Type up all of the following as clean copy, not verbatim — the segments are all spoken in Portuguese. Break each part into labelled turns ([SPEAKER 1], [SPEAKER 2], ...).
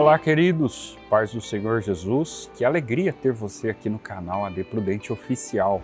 [SPEAKER 1] Olá, queridos, paz do Senhor Jesus, que alegria ter você aqui no canal AD Prudente Oficial.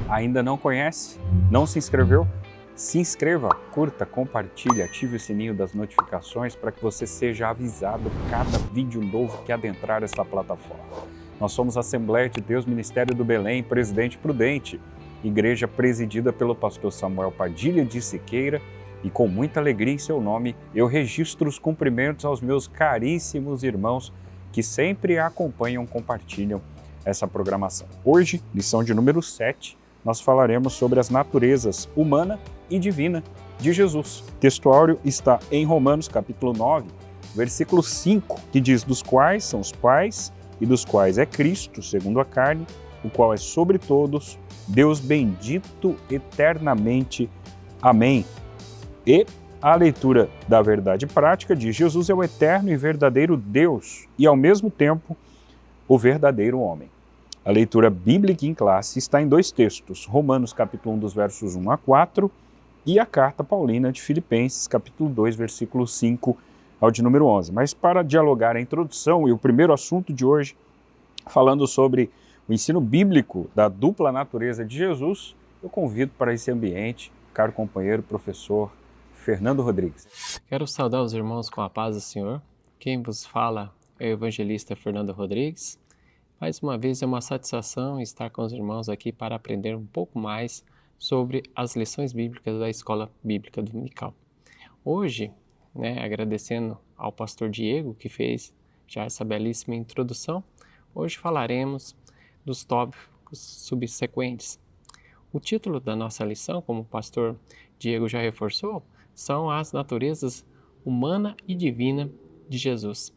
[SPEAKER 1] Ainda não conhece? Não se inscreveu? Se inscreva, curta, compartilhe, ative o sininho das notificações para que você seja avisado cada vídeo novo que adentrar esta plataforma. Nós somos a Assembleia de Deus Ministério do Belém, Presidente Prudente, igreja presidida pelo pastor Samuel Padilha de Siqueira, e com muita alegria em seu nome, eu registro os cumprimentos aos meus caríssimos irmãos que sempre acompanham, compartilham essa programação. Hoje, lição de número 7, nós falaremos sobre as naturezas humana e divina de Jesus. O textuário está em Romanos capítulo 9, versículo 5, que diz: dos quais são os pais e dos quais é Cristo, segundo a carne, o qual é sobre todos, Deus bendito eternamente. Amém. E a leitura da verdade prática diz: Jesus é o eterno e verdadeiro Deus e, ao mesmo tempo, o verdadeiro homem. A leitura bíblica em classe está em dois textos, Romanos capítulo 1, dos versos 1 a 4, e a carta paulina de Filipenses, capítulo 2, versículo 5 ao de número 11. Mas para dialogar a introdução e o primeiro assunto de hoje, falando sobre o ensino bíblico da dupla natureza de Jesus, eu convido para esse ambiente, caro companheiro, professor Fernando Rodrigues.
[SPEAKER 2] Quero saudar os irmãos com a paz do Senhor. Quem vos fala é o evangelista Fernando Rodrigues. Mais uma vez é uma satisfação estar com os irmãos aqui para aprender um pouco mais sobre as lições bíblicas da Escola Bíblica Dominical. Hoje, agradecendo ao pastor Diego que fez já essa belíssima introdução, hoje falaremos dos tópicos subsequentes. O título da nossa lição, como o pastor Diego já reforçou, são as naturezas humana e divina de Jesus.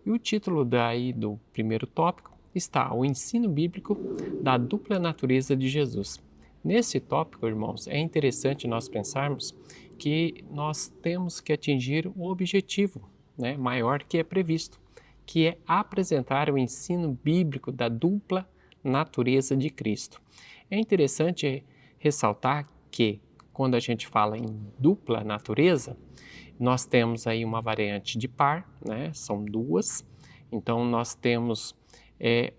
[SPEAKER 2] E o título do primeiro tópico está o ensino bíblico da dupla natureza de Jesus. Nesse tópico, irmãos, é interessante nós pensarmos que nós temos que atingir o objetivo maior que é previsto, que é apresentar o ensino bíblico da dupla natureza de Cristo. É interessante ressaltar que quando a gente fala em dupla natureza, nós temos aí uma variante de par, são duas, então nós temos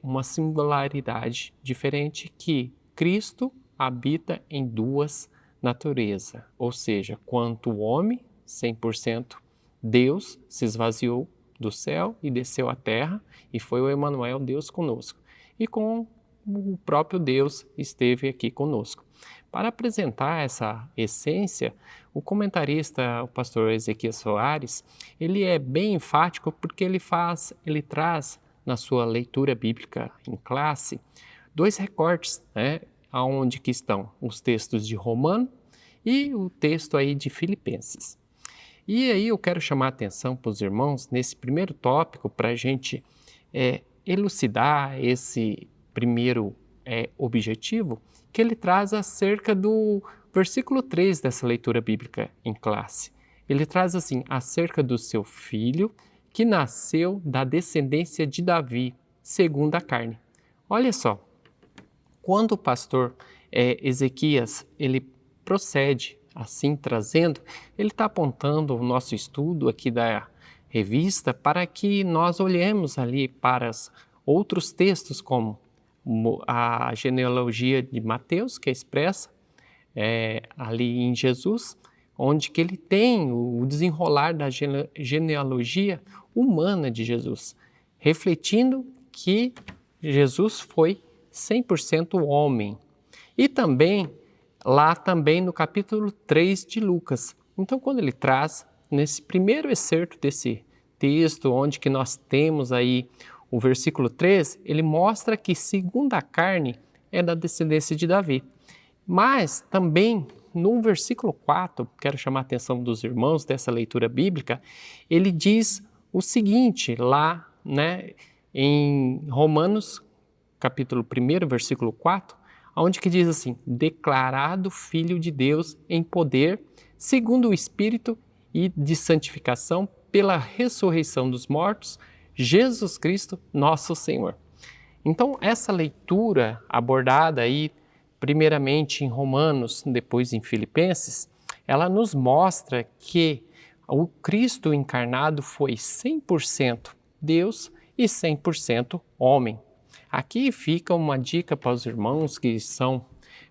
[SPEAKER 2] uma singularidade diferente que Cristo habita em duas naturezas, ou seja, quanto o homem, 100% Deus, se esvaziou do céu e desceu à terra e foi o Emmanuel, Deus conosco, e com o próprio Deus esteve aqui conosco. Para apresentar essa essência, o comentarista, o pastor Ezequias Soares, ele é bem enfático porque ele traz na sua leitura bíblica em classe dois recortes, onde que estão os textos de Romano e o texto aí de Filipenses. E aí eu quero chamar a atenção para os irmãos nesse primeiro tópico para a gente elucidar esse primeiro objetivo, que ele traz acerca do versículo 3 dessa leitura bíblica em classe. Ele traz assim, acerca do seu filho, que nasceu da descendência de Davi, segundo a carne. Olha só, quando o pastor Ezequias, ele procede assim, trazendo, ele está apontando o nosso estudo aqui da revista para que nós olhemos ali para outros textos, como a genealogia de Mateus, que é expressa ali em Jesus, onde que ele tem o desenrolar da genealogia humana de Jesus, refletindo que Jesus foi 100% homem. E também, lá também no capítulo 3 de Lucas. Então, quando ele traz, nesse primeiro excerto desse texto, onde que nós temos aí o versículo 3, ele mostra que segundo a carne é da descendência de Davi. Mas também no versículo 4, quero chamar a atenção dos irmãos dessa leitura bíblica, ele diz o seguinte lá, em Romanos, capítulo 1, versículo 4, onde que diz assim: declarado Filho de Deus em poder, segundo o Espírito e de santificação, pela ressurreição dos mortos, Jesus Cristo, nosso Senhor. Então, essa leitura abordada aí, primeiramente em Romanos, depois em Filipenses, ela nos mostra que o Cristo encarnado foi 100% Deus e 100% homem. Aqui fica uma dica para os irmãos que são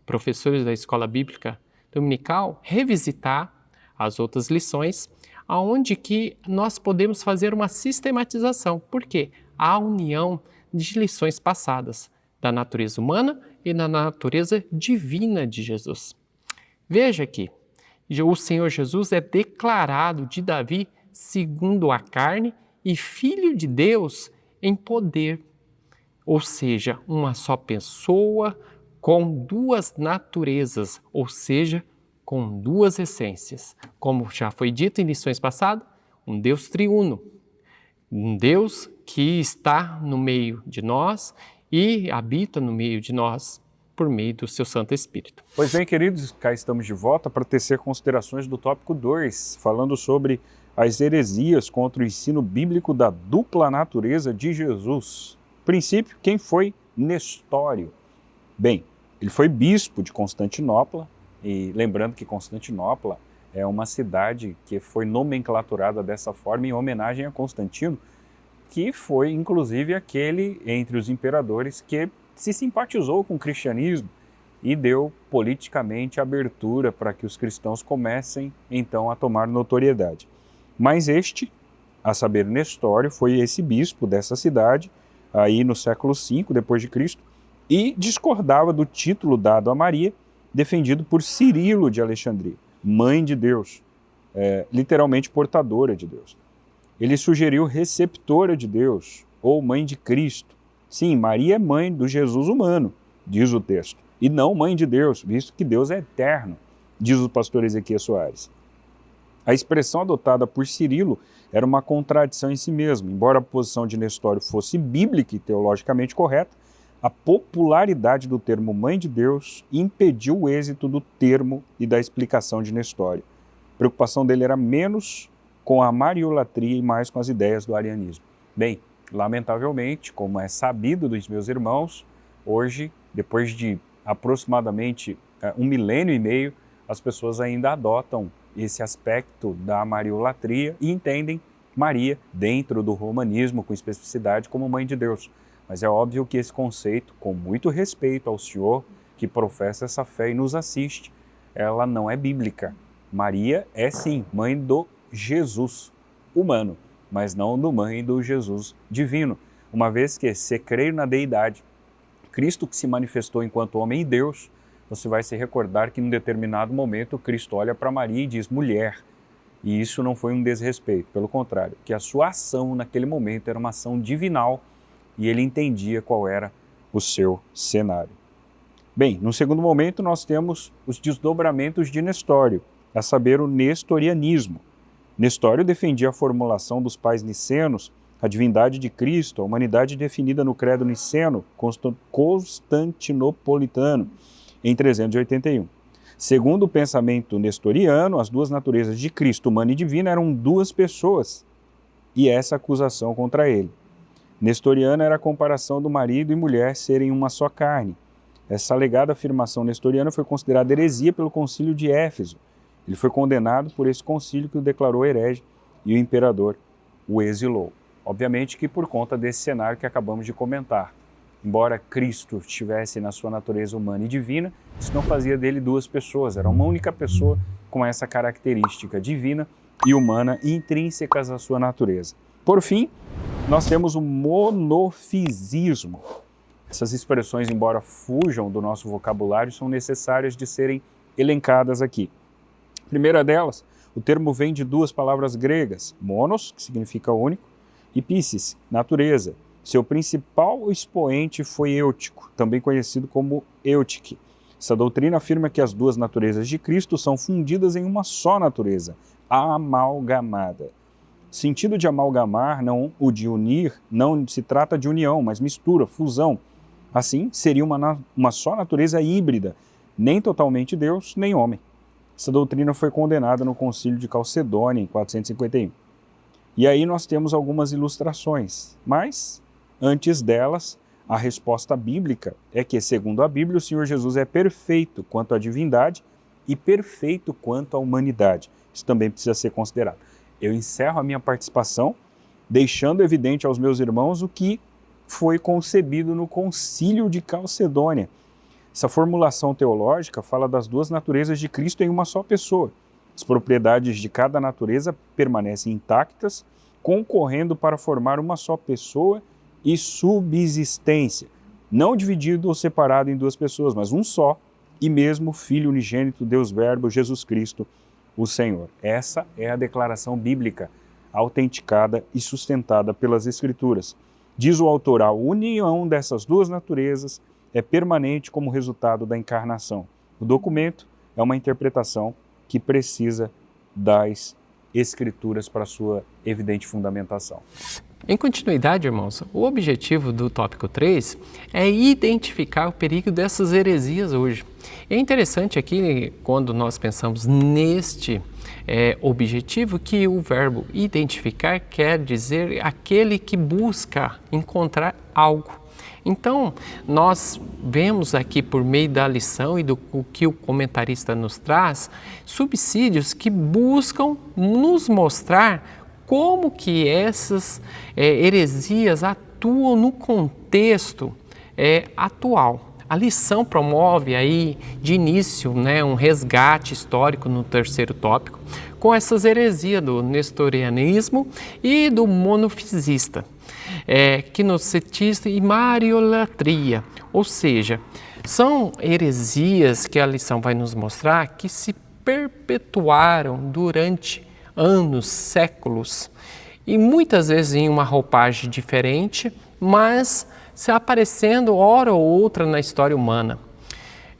[SPEAKER 2] professores da escola bíblica dominical, revisitar as outras lições, aonde que nós podemos fazer uma sistematização. Por quê? A união de lições passadas da natureza humana e da natureza divina de Jesus. Veja aqui, o Senhor Jesus é declarado de Davi segundo a carne e filho de Deus em poder. Ou seja, uma só pessoa com duas naturezas, ou seja, com duas essências. Como já foi dito em lições passadas, um Deus triuno, um Deus que está no meio de nós e habita no meio de nós por meio do seu Santo Espírito.
[SPEAKER 1] Pois bem, queridos, cá estamos de volta para tecer considerações do tópico 2, falando sobre as heresias contra o ensino bíblico da dupla natureza de Jesus. Princípio, quem foi Nestório? Bem, ele foi bispo de Constantinopla, e lembrando que Constantinopla é uma cidade que foi nomenclaturada dessa forma em homenagem a Constantino, que foi inclusive aquele entre os imperadores que se simpatizou com o cristianismo e deu politicamente abertura para que os cristãos comecem então a tomar notoriedade. Mas este, a saber Nestório, foi esse bispo dessa cidade aí no século V depois de Cristo e discordava do título dado a Maria, defendido por Cirilo de Alexandria, mãe de Deus, literalmente portadora de Deus. Ele sugeriu receptora de Deus, ou mãe de Cristo. Sim, Maria é mãe do Jesus humano, diz o texto, e não mãe de Deus, visto que Deus é eterno, diz o pastor Ezequias Soares. A expressão adotada por Cirilo era uma contradição em si mesma. Embora a posição de Nestório fosse bíblica e teologicamente correta, a popularidade do termo mãe de Deus impediu o êxito do termo e da explicação de Nestório. A preocupação dele era menos com a mariolatria e mais com as ideias do arianismo. Bem, lamentavelmente, como é sabido dos meus irmãos, hoje, depois de aproximadamente 1 milênio e meio, as pessoas ainda adotam esse aspecto da mariolatria e entendem Maria, dentro do romanismo, com especificidade, como mãe de Deus. Mas é óbvio que esse conceito, com muito respeito ao senhor que professa essa fé e nos assiste, ela não é bíblica. Maria é sim mãe do Jesus humano, mas não do mãe do Jesus divino. Uma vez que, se crer na deidade, Cristo que se manifestou enquanto homem e Deus, você vai se recordar que em um determinado momento Cristo olha para Maria e diz mulher. E isso não foi um desrespeito, pelo contrário, que a sua ação naquele momento era uma ação divinal e ele entendia qual era o seu cenário. Bem, no segundo momento nós temos os desdobramentos de Nestório, a saber o nestorianismo. Nestório defendia a formulação dos pais nicenos, a divindade de Cristo, a humanidade definida no credo niceno constantinopolitano, em 381. Segundo o pensamento nestoriano, as duas naturezas de Cristo, humana e divina, eram duas pessoas, e essa acusação contra ele. Nestoriana era a comparação do marido e mulher serem uma só carne. Essa alegada afirmação nestoriana foi considerada heresia pelo concílio de Éfeso. Ele foi condenado por esse concílio que o declarou herege e o imperador o exilou. Obviamente que por conta desse cenário que acabamos de comentar. Embora Cristo estivesse na sua natureza humana e divina, isso não fazia dele duas pessoas, era uma única pessoa com essa característica divina e humana intrínsecas à sua natureza. Por fim, nós temos o monofisismo. Essas expressões, embora fujam do nosso vocabulário, são necessárias de serem elencadas aqui. A primeira delas, o termo vem de duas palavras gregas, monos, que significa único, e physis, natureza. Seu principal expoente foi Eutico, também conhecido como Eutique. Essa doutrina afirma que as duas naturezas de Cristo são fundidas em uma só natureza, amalgamada. O sentido de amalgamar, não o de unir, não se trata de união, mas mistura, fusão. Assim, seria uma só natureza híbrida, nem totalmente Deus, nem homem. Essa doutrina foi condenada no Concílio de Calcedônia, em 451. E aí nós temos algumas ilustrações, mas, antes delas, a resposta bíblica é que, segundo a Bíblia, o Senhor Jesus é perfeito quanto à divindade e perfeito quanto à humanidade. Isso também precisa ser considerado. Eu encerro a minha participação deixando evidente aos meus irmãos o que foi concebido no Concílio de Calcedônia. Essa formulação teológica fala das duas naturezas de Cristo em uma só pessoa. As propriedades de cada natureza permanecem intactas, concorrendo para formar uma só pessoa e subsistência, não dividido ou separado em duas pessoas, mas um só e mesmo Filho unigênito, Deus Verbo, Jesus Cristo, o Senhor. Essa é a declaração bíblica, autenticada e sustentada pelas Escrituras. Diz o autor, a união dessas duas naturezas é permanente como resultado da encarnação. O documento é uma interpretação que precisa das Escrituras para sua evidente fundamentação.
[SPEAKER 2] Em continuidade, irmãos, o objetivo do tópico 3 é identificar o perigo dessas heresias hoje. É interessante aqui, quando nós pensamos neste objetivo, que o verbo identificar quer dizer aquele que busca encontrar algo. Então, nós vemos aqui por meio da lição e do que o comentarista nos traz, subsídios que buscam nos mostrar como que essas heresias atuam no contexto atual. A lição promove aí, de início, um resgate histórico no terceiro tópico, com essas heresias do nestorianismo e do monofisista, quinocetista e mariolatria, ou seja, são heresias que a lição vai nos mostrar que se perpetuaram durante anos, séculos, e muitas vezes em uma roupagem diferente, mas se aparecendo hora ou outra na história humana.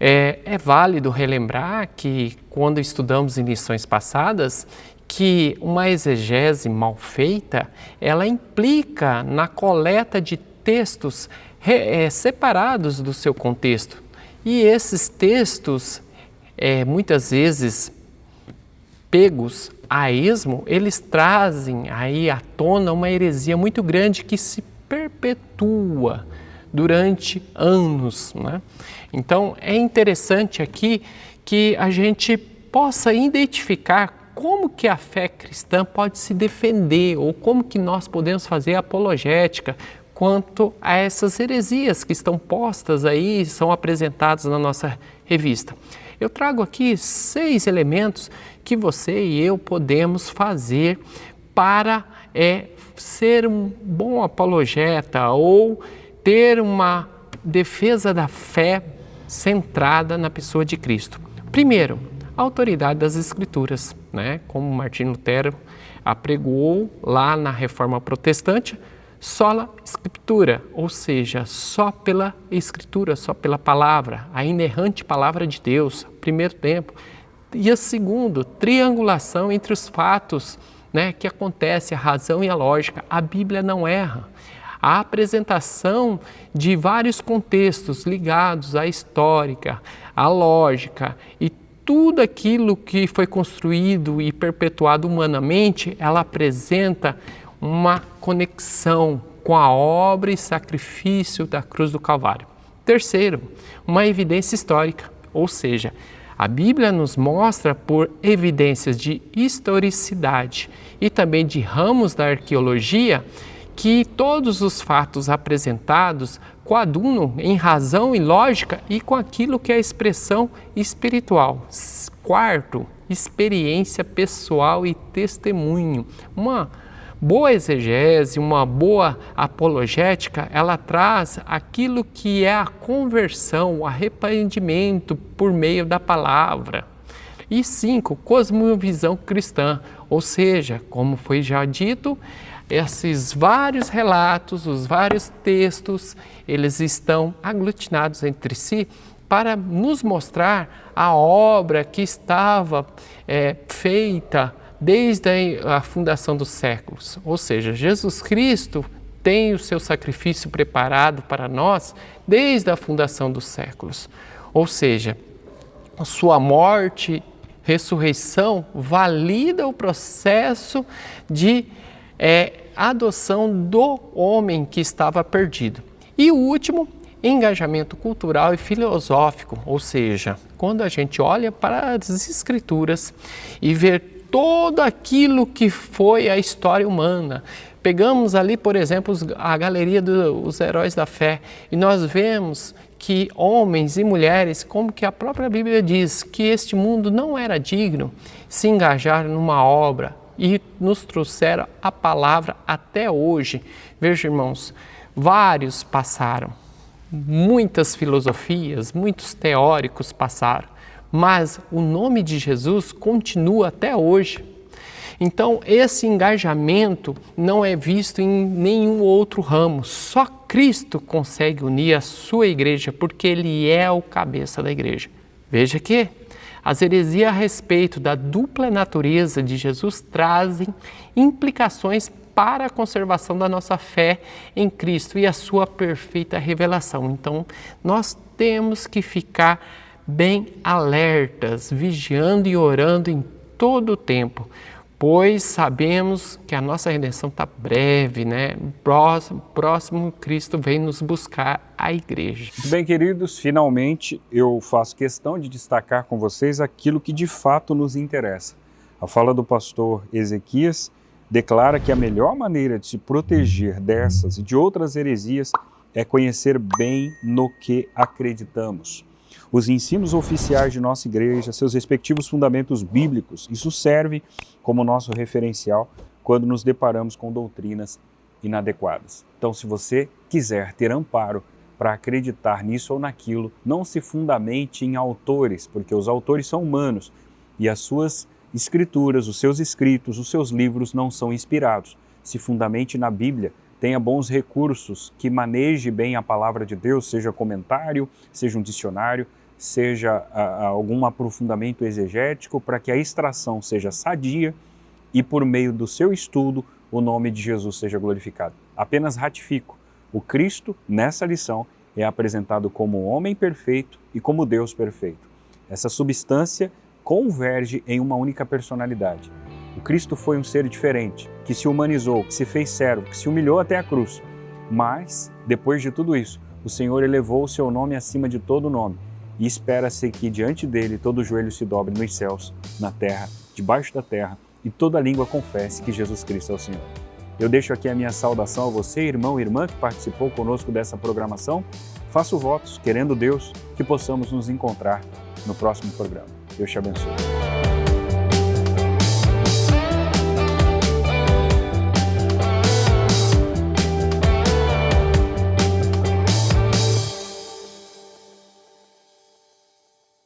[SPEAKER 2] É válido relembrar que, quando estudamos em lições passadas, que uma exegese mal feita, ela implica na coleta de textos separados do seu contexto. E esses textos, muitas vezes pegos a esmo, eles trazem aí à tona uma heresia muito grande que se perpetua durante anos, né? Então, é interessante aqui que a gente possa identificar como que a fé cristã pode se defender ou como que nós podemos fazer apologética quanto a essas heresias que estão postas aí, são apresentadas na nossa revista. Eu trago aqui 6 elementos que você e eu podemos fazer para ser um bom apologeta ou ter uma defesa da fé centrada na pessoa de Cristo. Primeiro, a autoridade das Escrituras, como Martinho Lutero apregoou lá na Reforma Protestante, sola Scriptura, ou seja, só pela Escritura, só pela palavra, a inerrante palavra de Deus, primeiro tempo. E a segundo, triangulação entre os fatos que acontece, a razão e a lógica. A Bíblia não erra. A apresentação de vários contextos ligados à histórica, à lógica e tudo aquilo que foi construído e perpetuado humanamente, ela apresenta uma conexão com a obra e sacrifício da cruz do Calvário. Terceiro, uma evidência histórica, ou seja, a Bíblia nos mostra por evidências de historicidade e também de ramos da arqueologia que todos os fatos apresentados coadunam em razão e lógica e com aquilo que é a expressão espiritual. Quarto, experiência pessoal e testemunho. Uma boa exegese, uma boa apologética, ela traz aquilo que é a conversão, o arrependimento por meio da palavra. E 5, cosmovisão cristã, ou seja, como foi já dito, esses vários relatos, os vários textos, eles estão aglutinados entre si para nos mostrar a obra que estava feita desde a fundação dos séculos. Ou seja, Jesus Cristo tem o seu sacrifício preparado para nós desde a fundação dos séculos. Ou seja, a sua morte, ressurreição, valida o processo de adoção do homem que estava perdido. E o último, engajamento cultural e filosófico, ou seja, quando a gente olha para as Escrituras e vê todo aquilo que foi a história humana, Pegamos ali, por exemplo, a galeria dos heróis da fé e nós vemos que homens e mulheres, como que a própria Bíblia diz, que este mundo não era digno, se engajaram numa obra e nos trouxeram a palavra até hoje. Veja, irmãos, vários passaram, muitas filosofias, muitos teóricos passaram, mas o nome de Jesus continua até hoje. Então, esse engajamento não é visto em nenhum outro ramo. Só Cristo consegue unir a sua igreja, porque Ele é o cabeça da igreja. Veja que as heresias a respeito da dupla natureza de Jesus trazem implicações para a conservação da nossa fé em Cristo e a sua perfeita revelação. Então, nós temos que ficar bem alertas, vigiando e orando em todo o tempo, pois sabemos que a nossa redenção está breve, né? Próximo Cristo vem nos buscar a igreja.
[SPEAKER 1] Bem, queridos, finalmente eu faço questão de destacar com vocês aquilo que de fato nos interessa. A fala do pastor Ezequias declara que a melhor maneira de se proteger dessas e de outras heresias é conhecer bem no que acreditamos. Os ensinos oficiais de nossa igreja, seus respectivos fundamentos bíblicos, isso serve como nosso referencial quando nos deparamos com doutrinas inadequadas. Então, se você quiser ter amparo para acreditar nisso ou naquilo, não se fundamente em autores, porque os autores são humanos e as suas escrituras, os seus escritos, os seus livros não são inspirados. Se fundamente na Bíblia, tenha bons recursos, que maneje bem a palavra de Deus, seja comentário, seja um dicionário, seja algum aprofundamento exegético, para que a extração seja sadia e por meio do seu estudo o nome de Jesus seja glorificado. Apenas ratifico, o Cristo nessa lição é apresentado como homem perfeito e como Deus perfeito. Essa substância converge em uma única personalidade. O Cristo foi um ser diferente, que se humanizou, que se fez servo, que se humilhou até a cruz. Mas, depois de tudo isso, o Senhor elevou o seu nome acima de todo nome e espera-se que diante dele todo joelho se dobre nos céus, na terra, debaixo da terra e toda língua confesse que Jesus Cristo é o Senhor. Eu deixo aqui a minha saudação a você, irmão e irmã que participou conosco dessa programação. Faço votos, querendo Deus, que possamos nos encontrar no próximo programa. Deus te abençoe.